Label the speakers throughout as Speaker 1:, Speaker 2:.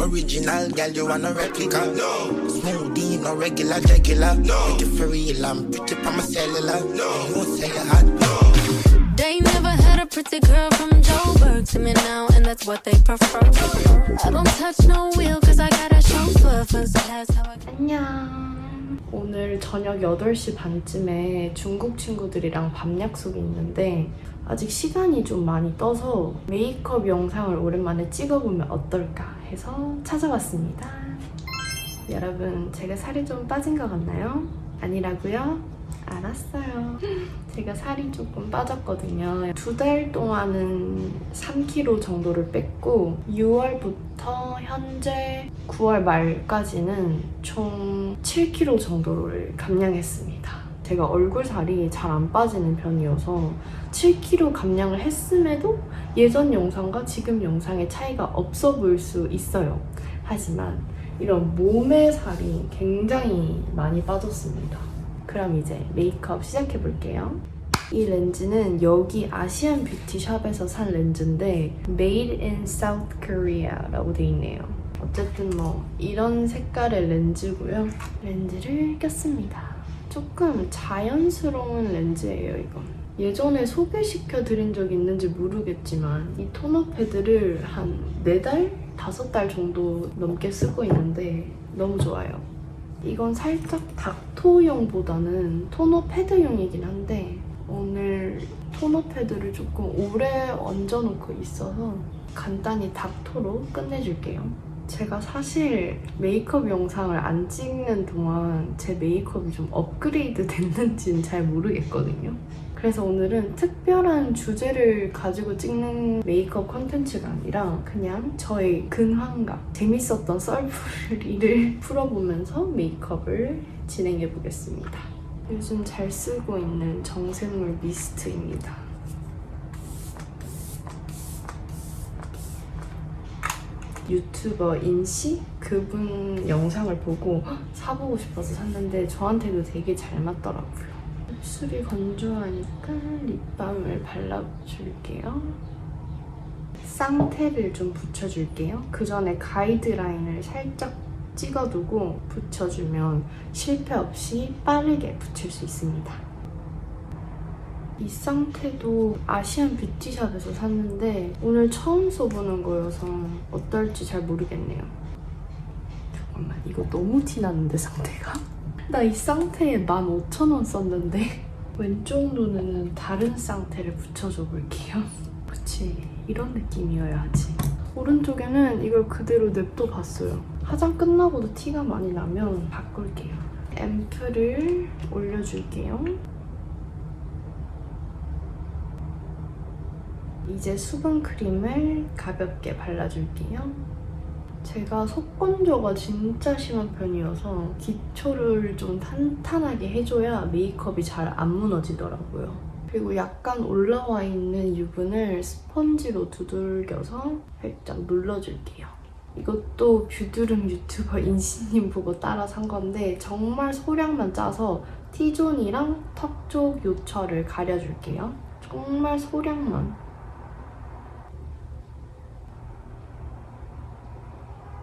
Speaker 1: original, girl, you want a replica. No. Smoothie, no regular, regular. No. Make it for real, I'm pretty from my cellular. No. You won't say you're hot. No.
Speaker 2: They never had a pretty girl from Joburg to me now, and that's what they prefer. I don't touch no wheel, cause I got a chauffeur. So that's how I...
Speaker 3: 안녕. 오늘 저녁 8시 반쯤에 중국 친구들이랑 밤 약속이 있는데 아직 시간이 좀 많이 떠서 메이크업 영상을 오랜만에 찍어보면 어떨까 해서 찾아왔습니다. 여러분, 제가 살이 좀 빠진 것 같나요? 아니라고요? 알았어요. 제가 살이 조금 빠졌거든요. 2달 동안은 3kg 정도를 뺐고 6월부터 현재 9월 말까지는 총 7kg 정도를 감량했습니다. 제가 얼굴 살이 잘 안 빠지는 편이어서 7kg 감량을 했음에도 예전 영상과 지금 영상의 차이가 없어 보일 수 있어요. 하지만 이런 몸의 살이 굉장히 많이 빠졌습니다. 그럼 이제 메이크업 시작해볼게요. 이 렌즈는 여기 아시안 뷰티샵에서 산 렌즈인데 Made in South Korea라고 돼 있네요. 어쨌든 뭐 이런 색깔의 렌즈고요. 렌즈를 꼈습니다. 조금 자연스러운 렌즈예요, 이건. 예전에 소개시켜드린 적 있는지 모르겠지만 이 토너 패드를 한 4달? 5달 정도 넘게 쓰고 있는데 너무 좋아요. 이건 살짝 닥터용보다는 토너 패드용이긴 한데 오늘 토너 패드를 조금 오래 얹어놓고 있어서 간단히 닥터로 끝내줄게요. 제가 사실 메이크업 영상을 안 찍는 동안 제 메이크업이 좀 업그레이드 됐는지는 잘 모르겠거든요. 그래서 오늘은 특별한 주제를 가지고 찍는 메이크업 컨텐츠가 아니라 그냥 저의 근황과 재밌었던 썰풀이를 풀어보면서 메이크업을 진행해 보겠습니다. 요즘 잘 쓰고 있는 정샘물 미스트입니다. 유튜버 인씨? 그분 영상을 보고 사보고 싶어서 샀는데 저한테도 되게 잘 맞더라고요. 입술이 건조하니까 립밤을 발라줄게요. 쌍태를 좀 붙여줄게요. 그 전에 가이드라인을 살짝 찍어두고 붙여주면 실패 없이 빠르게 붙일 수 있습니다. 이 쌍태도 아시안 뷰티샵에서 샀는데 오늘 처음 써보는 거여서 어떨지 잘 모르겠네요. 잠깐만, 이거 너무 티나는데 상태가? 나 이 쌍태에 15,000원 썼는데 왼쪽 눈에는 다른 쌍태를 붙여줘 볼게요. 그치, 이런 느낌이어야 하지. 오른쪽에는 이걸 그대로 냅둬봤어요. 화장 끝나고도 티가 많이 나면 바꿀게요. 앰플을 올려줄게요. 이제 수분크림을 가볍게 발라줄게요. 제가 속건조가 진짜 심한 편이어서 기초를 좀 탄탄하게 해줘야 메이크업이 잘 안 무너지더라고요. 그리고 약간 올라와 있는 유분을 스펀지로 두들겨서 살짝 눌러줄게요. 이것도 뷰드룸 유튜버 인씨님 보고 따라 산 건데 정말 소량만 짜서 T존이랑 턱 쪽 요철을 가려줄게요. 정말 소량만.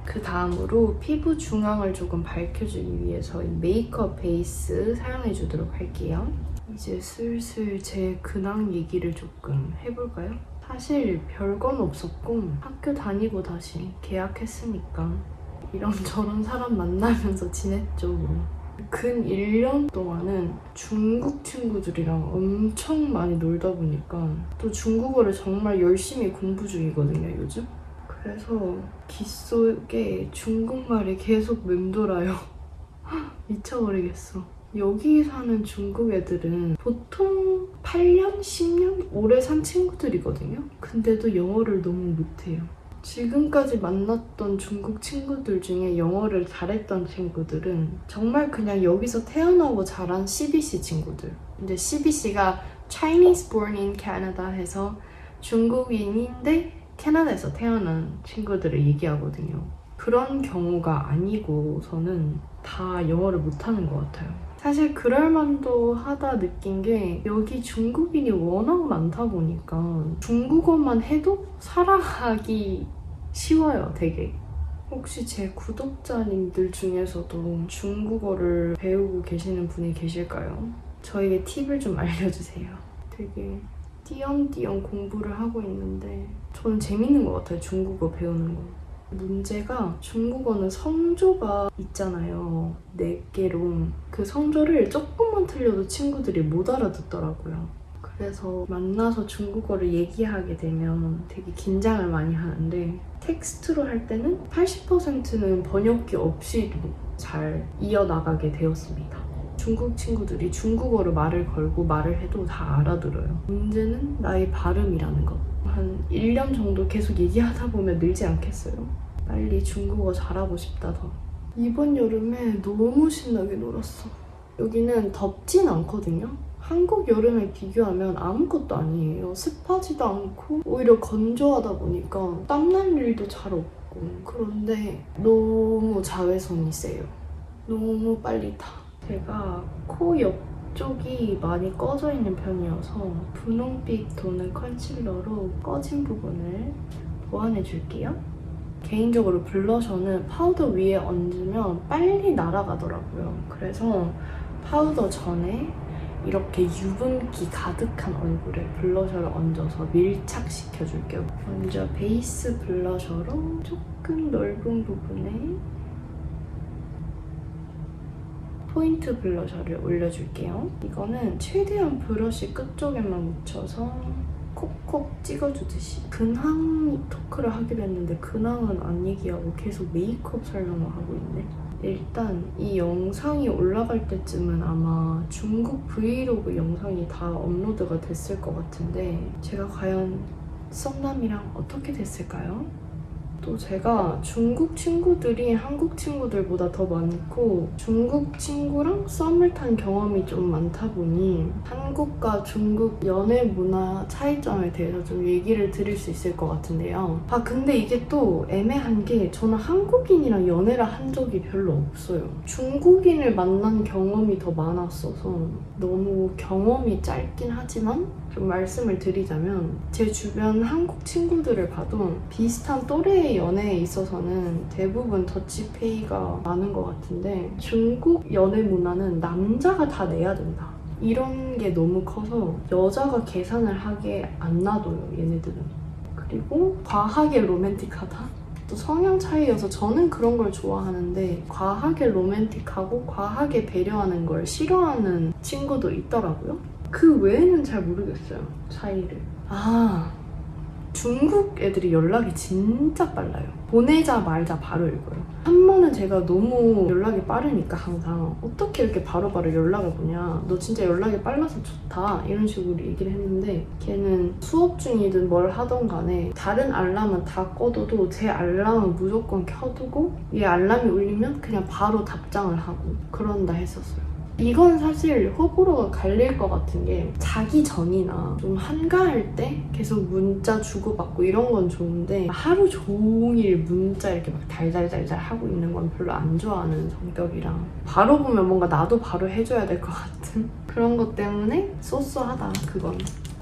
Speaker 3: 그 다음으로 피부 중앙을 조금 밝혀주기 위해서 이 메이크업 베이스 사용해주도록 할게요. 이제 슬슬 제 근황 얘기를 조금 해볼까요? 사실 별건 없었고 학교 다니고 다시 계약했으니까 이런저런 사람 만나면서 지냈죠. 근 1년 동안은 중국 친구들이랑 엄청 많이 놀다 보니까 또 중국어를 정말 열심히 공부 중이거든요, 요즘. 그래서 귀 속에 중국말이 계속 맴돌아요. 미쳐버리겠어. 여기 사는 중국 애들은 보통 8년, 10년 오래 산 친구들이거든요. 근데도 영어를 너무 못해요. 지금까지 만났던 중국 친구들 중에 영어를 잘했던 친구들은 정말 그냥 여기서 태어나고 자란 CBC 친구들. 근데 CBC가 Chinese Born in Canada 해서 중국인인데 캐나다에서 태어난 친구들을 얘기하거든요. 그런 경우가 아니고서는 다 영어를 못하는 것 같아요. 사실 그럴만도 하다 느낀 게 여기 중국인이 워낙 많다 보니까 중국어만 해도 살아가기 쉬워요, 되게. 혹시 제 구독자님들 중에서도 중국어를 배우고 계시는 분이 계실까요? 저에게 팁을 좀 알려주세요. 되게 띄엄띄엄 공부를 하고 있는데 저는 재밌는 것 같아요, 중국어 배우는 거. 문제가 중국어는 성조가 있잖아요. 4개로. 그 성조를 조금만 틀려도 친구들이 못 알아듣더라고요. 그래서 만나서 중국어를 얘기하게 되면 되게 긴장을 많이 하는데 텍스트로 할 때는 80%는 번역기 없이도 잘 이어나가게 되었습니다. 중국 친구들이 중국어로 말을 걸고 말을 해도 다 알아들어요. 문제는 나의 발음이라는 것. 한 1년 정도 계속 얘기하다 보면 늘지 않겠어요? 빨리 중국어 잘하고 싶다 더. 이번 여름에 너무 신나게 놀았어. 여기는 덥진 않거든요. 한국 여름에 비교하면 아무것도 아니에요. 습하지도 않고 오히려 건조하다 보니까 땀날 일도 잘 없고. 그런데 너무 자외선이 세요. 너무 빨리 타. 제가 코 옆쪽이 많이 꺼져 있는 편이어서 분홍빛 도는 컨실러로 꺼진 부분을 보완해 줄게요. 개인적으로 블러셔는 파우더 위에 얹으면 빨리 날아가더라고요. 그래서 파우더 전에 이렇게 유분기 가득한 얼굴에 블러셔를 얹어서 밀착시켜줄게요. 먼저 베이스 블러셔로 조금 넓은 부분에 포인트 블러셔를 올려줄게요. 이거는 최대한 브러쉬 끝쪽에만 묻혀서 콕콕 찍어주듯이. 근황 토크를 하기로 했는데 근황은 안 얘기하고 계속 메이크업 설명을 하고 있네. 일단 이 영상이 올라갈 때쯤은 아마 중국 브이로그 영상이 다 업로드가 됐을 것 같은데 제가 과연 썸남이랑 어떻게 됐을까요? 또 제가 중국 친구들이 한국 친구들보다 더 많고 중국 친구랑 썸을 탄 경험이 좀 많다 보니 한국과 중국 연애 문화 차이점에 대해서 좀 얘기를 드릴 수 있을 것 같은데요. 근데 이게 또 애매한 게 저는 한국인이랑 연애를 한 적이 별로 없어요. 중국인을 만난 경험이 더 많았어서 너무 경험이 짧긴 하지만 좀 말씀을 드리자면 제 주변 한국 친구들을 봐도 비슷한 또래의 연애에 있어서는 대부분 더치페이가 많은 것 같은데 중국 연애 문화는 남자가 다 내야 된다. 이런 게 너무 커서 여자가 계산을 하게 안 놔둬요, 얘네들은. 그리고 과하게 로맨틱하다? 또 성향 차이여서 저는 그런 걸 좋아하는데 과하게 로맨틱하고 과하게 배려하는 걸 싫어하는 친구도 있더라고요. 그 외에는 잘 모르겠어요, 차이를. 중국 애들이 연락이 진짜 빨라요. 보내자 말자 바로 읽어요. 한 번은 제가 너무 연락이 빠르니까 항상 어떻게 이렇게 바로바로 연락을 보냐, 너 진짜 연락이 빨라서 좋다, 이런 식으로 얘기를 했는데 걔는 수업 중이든 뭘 하던 간에 다른 알람은 다 꺼둬도 제 알람은 무조건 켜두고 얘 알람이 울리면 그냥 바로 답장을 하고 그런다 했었어요. 이건 사실 호불호가 갈릴 것 같은 게 자기 전이나 좀 한가할 때 계속 문자 주고받고 이런 건 좋은데 하루 종일 문자 이렇게 막 달달달달 하고 있는 건 별로 안 좋아하는 성격이라 바로 보면 뭔가 나도 바로 해줘야 될 것 같은 그런 것 때문에 쏘쏘하다 그건.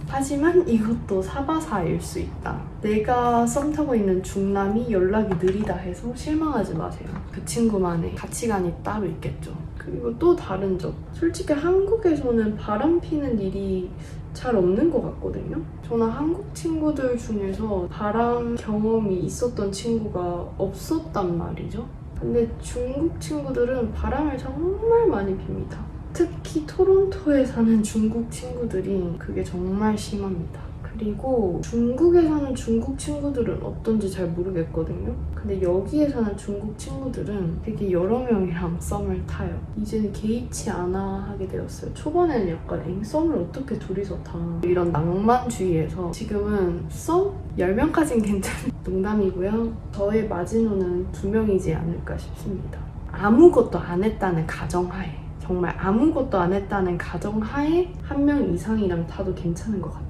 Speaker 3: 하지만 이것도 사바사일 수 있다. 내가 썸 타고 있는 중남이 연락이 느리다 해서 실망하지 마세요. 그 친구만의 가치관이 따로 있겠죠. 그리고 또 다른 점. 솔직히 한국에서는 바람 피는 일이 잘 없는 것 같거든요. 저는 한국 친구들 중에서 바람 경험이 있었던 친구가 없었단 말이죠. 근데 중국 친구들은 바람을 정말 많이 핍니다. 특히 토론토에 사는 중국 친구들이 그게 정말 심합니다. 그리고 중국에 사는 중국 친구들은 어떤지 잘 모르겠거든요. 근데 여기에 사는 중국 친구들은 되게 여러 명이랑 썸을 타요. 이제는 개의치 않아 하게 되었어요. 초반에는 약간 썸을 어떻게 둘이서 타, 이런 낭만주의에서 지금은 썸 10명까지는 괜찮은 농담이고요. 저의 마지노는 2명이지 않을까 싶습니다. 아무것도 안 했다는 가정하에, 정말 아무것도 안 했다는 가정하에 1명 이상이랑 타도 괜찮은 것 같다.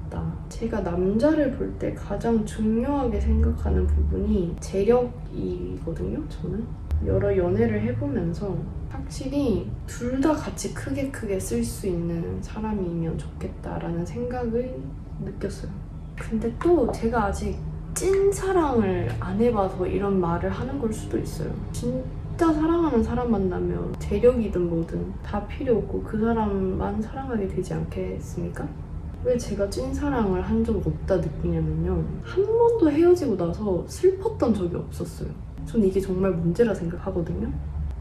Speaker 3: 제가 남자를 볼 때 가장 중요하게 생각하는 부분이 재력이거든요, 저는. 여러 연애를 해보면서 확실히 둘 다 같이 크게 쓸 수 있는 사람이면 좋겠다라는 생각을 느꼈어요. 근데 또 제가 아직 찐사랑을 안 해봐서 이런 말을 하는 걸 수도 있어요. 진짜 사랑하는 사람 만나면 재력이든 뭐든 다 필요 없고 그 사람만 사랑하게 되지 않겠습니까? 왜 제가 찐사랑을 한 적 없다 느끼냐면요. 한 번도 헤어지고 나서 슬펐던 적이 없었어요. 저는 이게 정말 문제라 생각하거든요.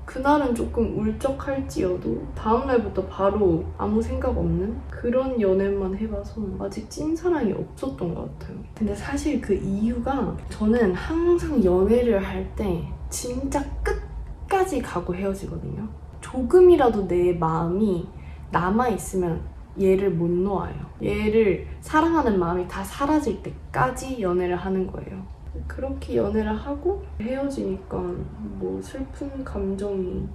Speaker 3: 그날은 조금 울적할지어도 다음날부터 바로 아무 생각 없는 그런 연애만 해봐서 아직 찐사랑이 없었던 것 같아요. 근데 사실 그 이유가 저는 항상 연애를 할 때 진짜 끝까지 가고 헤어지거든요. 조금이라도 내 마음이 남아있으면 얘를 못 놓아요. 얘를 사랑하는 마음이 다 사라질 때까지 연애를 하는 거예요. 그렇게 연애를 하고 헤어지니까 뭐 슬픈 감정이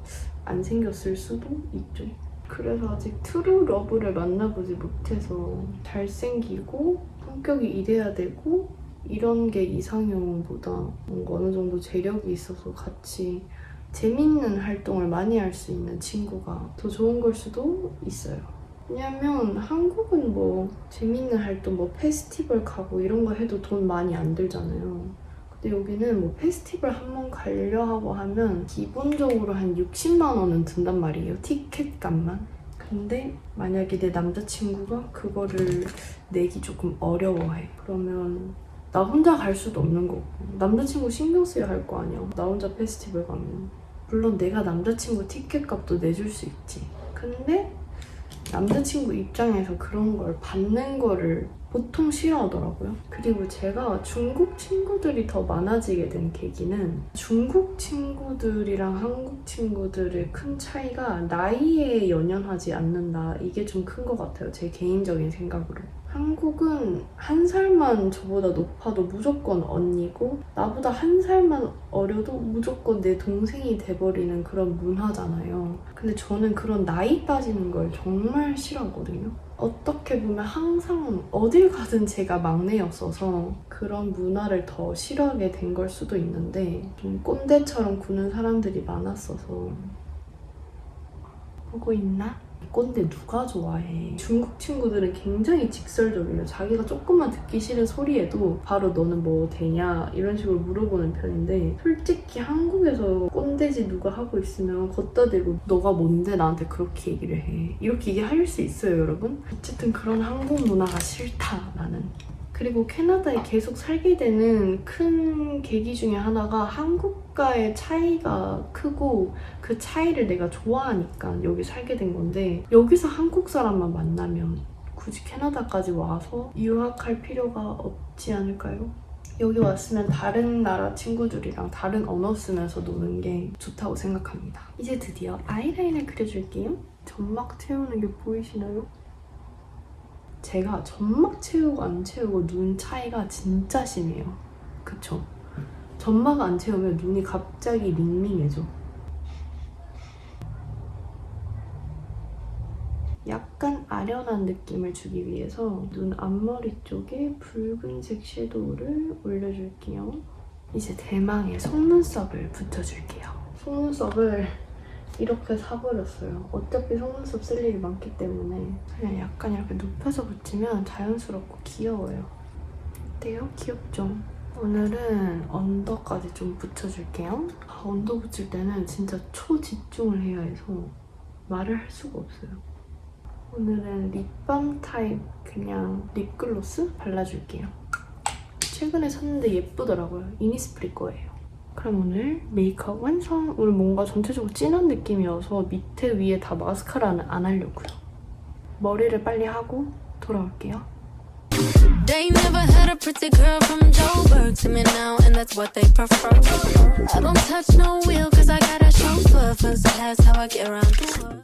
Speaker 3: 안 생겼을 수도 있죠. 그래서 아직 트루 러브를 만나보지 못해서 잘생기고 성격이 이래야 되고 이런 게 이상형보다 뭔가 어느 정도 재력이 있어서 같이 재밌는 활동을 많이 할 수 있는 친구가 더 좋은 걸 수도 있어요. 왜냐면 한국은 뭐 재밌는 활동, 뭐 페스티벌 가고 이런 거 해도 돈 많이 안 들잖아요. 근데 여기는 뭐 페스티벌 한번 가려 하고 하면 기본적으로 한 60만 원은 든단 말이에요. 티켓 값만. 근데 만약에 내 남자친구가 그거를 내기 조금 어려워해. 그러면 나 혼자 갈 수도 없는 거고 남자친구 신경 써야 할 거 아니야. 나 혼자 페스티벌 가면. 물론 내가 남자친구 티켓 값도 내줄 수 있지. 근데 남자친구 입장에서 그런 걸 받는 거를 보통 싫어하더라고요. 그리고 제가 중국 친구들이 더 많아지게 된 계기는 중국 친구들이랑 한국 친구들의 큰 차이가 나이에 연연하지 않는다. 이게 좀 큰 것 같아요. 제 개인적인 생각으로. 한국은 한 살만 저보다 높아도 무조건 언니고 나보다 한 살만 어려도 무조건 내 동생이 돼버리는 그런 문화잖아요. 근데 저는 그런 나이 따지는 걸 정말 싫어하거든요. 어떻게 보면 항상 어딜 가든 제가 막내였어서 그런 문화를 더 싫어하게 된 걸 수도 있는데 좀 꼰대처럼 구는 사람들이 많았어서. 보고 있나? 꼰대 누가 좋아해? 중국 친구들은 굉장히 직설적이에요. 자기가 조금만 듣기 싫은 소리에도 바로 너는 뭐 되냐? 이런 식으로 물어보는 편인데 솔직히 한국에서 꼰대지 누가 하고 있으면 걷다 대고 너가 뭔데 나한테 그렇게 얘기를 해. 이렇게 얘기할 수 있어요, 여러분? 어쨌든 그런 한국 문화가 싫다, 나는. 그리고 캐나다에 계속 살게 되는 큰 계기 중에 하나가 한국과의 차이가 크고 그 차이를 내가 좋아하니까 여기 살게 된 건데 여기서 한국 사람만 만나면 굳이 캐나다까지 와서 유학할 필요가 없지 않을까요? 여기 왔으면 다른 나라 친구들이랑 다른 언어 쓰면서 노는 게 좋다고 생각합니다. 이제 드디어 아이라인을 그려줄게요. 점막 채우는 게 보이시나요? 제가 점막 채우고 안 채우고 눈 차이가 진짜 심해요. 그쵸? 점막 안 채우면 눈이 갑자기 밍밍해져. 약간 아련한 느낌을 주기 위해서 눈 앞머리 쪽에 붉은색 섀도우를 올려줄게요. 이제 대망의 속눈썹을 붙여줄게요. 속눈썹을 이렇게 사버렸어요. 어차피 속눈썹 쓸 일이 많기 때문에 그냥 약간 이렇게 눕혀서 붙이면 자연스럽고 귀여워요. 어때요? 귀엽죠? 오늘은 언더까지 좀 붙여줄게요. 언더 붙일 때는 진짜 초집중을 해야 해서 말을 할 수가 없어요. 오늘은 립밤 타입 그냥 립글로스 발라줄게요. 최근에 샀는데 예쁘더라고요. 이니스프리 거예요. 그럼 오늘 메이크업 완성! 오늘 뭔가 전체적으로 진한 느낌이어서 밑에 위에 다 마스카라는 안 하려고요. 머리를 빨리 하고 돌아올게요.
Speaker 2: They never had a pretty girl from Joburg to me now, and that's what they prefer. I don't touch no wheel, cause I got a chauffeur, first class, how I get around the world.